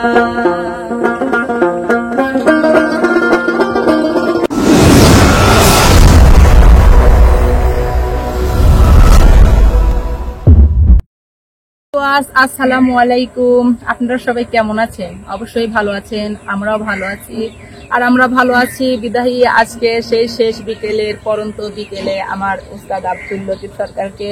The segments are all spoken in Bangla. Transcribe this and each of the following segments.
আসসালামু আলাইকুম। আপনারা সবাই কেমন আছেন? অবশ্যই ভালো আছেন, আমরাও ভালো আছি। আর আমরা ভালো আছি বিদায়ী আজকে সেই শেষ বিকেলের পরন্ত বিকেলে আমার উস্তাদ আব্দুল লতিফ সরকারকে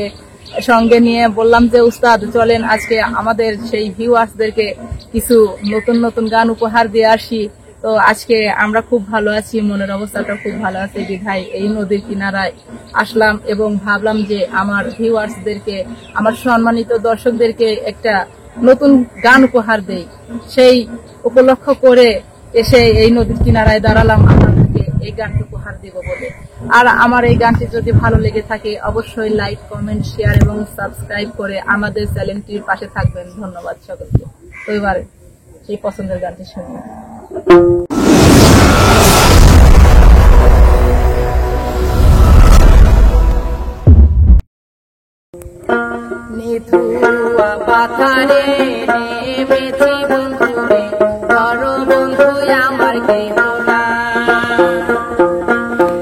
সঙ্গে নিয়ে বললাম যে উস্তাদ চলেন আজকে আমাদের সেই ভিউয়ার্সদেরকে কিছু নতুন নতুন গান উপহার দিয়ে আসি। তো আজকে আমরা খুব ভালো আছি, মনের অবস্থাটা খুব ভালো আছে বিধায় এই নদীর কিনারায় আসলাম এবং ভাবলাম যে আমার ভিউয়ার্সদেরকে, আমার সম্মানিত দর্শকদেরকে একটা নতুন গান উপহার দেই। সেই উপলক্ষ করে এসে এই নদীর কিনারায় দাঁড়ালাম আপনাদেরকে এই গানটি উপহার দিব বলে। আর আমার এই গানটি যদি ভালো লেগে থাকে অবশ্যই লাইক, কমেন্ট, শেয়ার এবং সাবস্ক্রাইব করে আমাদের চ্যানেলটির পাশে থাকবেন। ধন্যবাদ সকলকে। তো এবারে সেই পছন্দের গানটি শুনবেন। নিথুয়া পাথারে নেমেছি বন্ধুরে, ধর বন্ধু আমার কেহ না।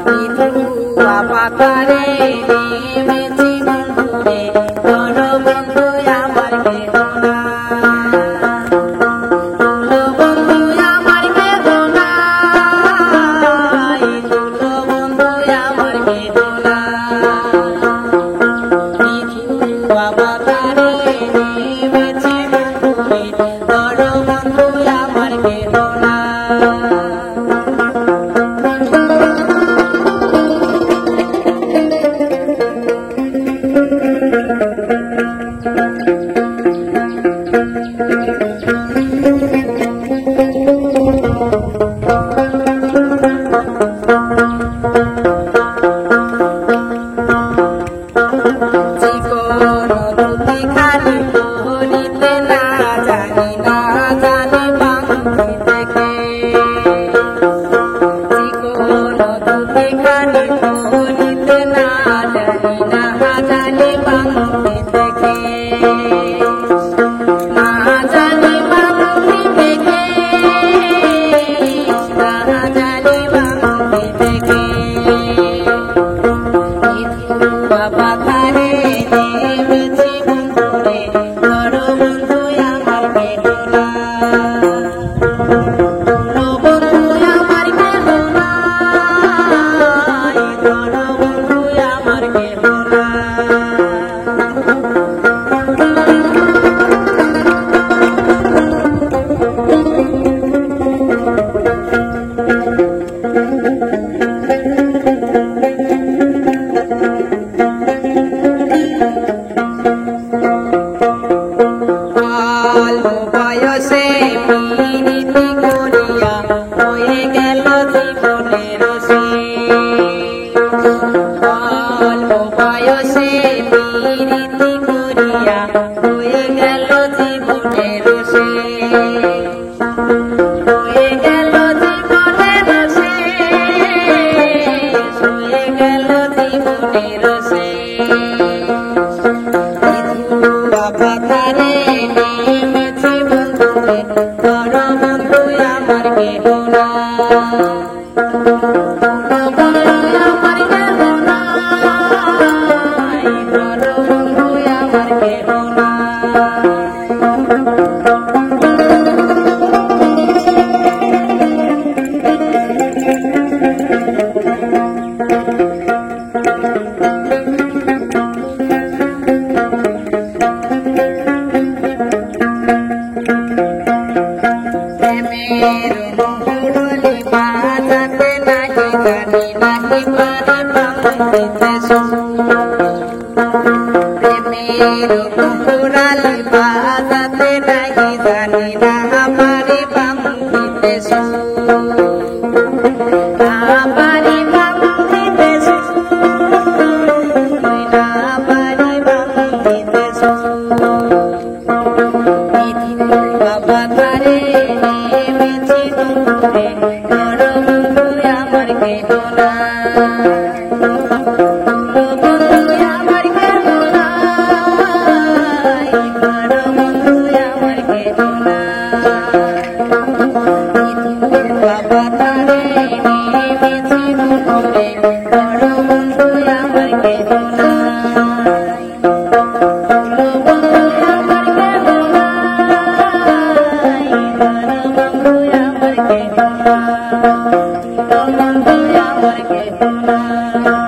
নিথুয়া পাথারে নেমেছি বন্ধুরে, ধর বন্ধু আমার কেহ না। Bye. বন্ধু আমার কেহ না।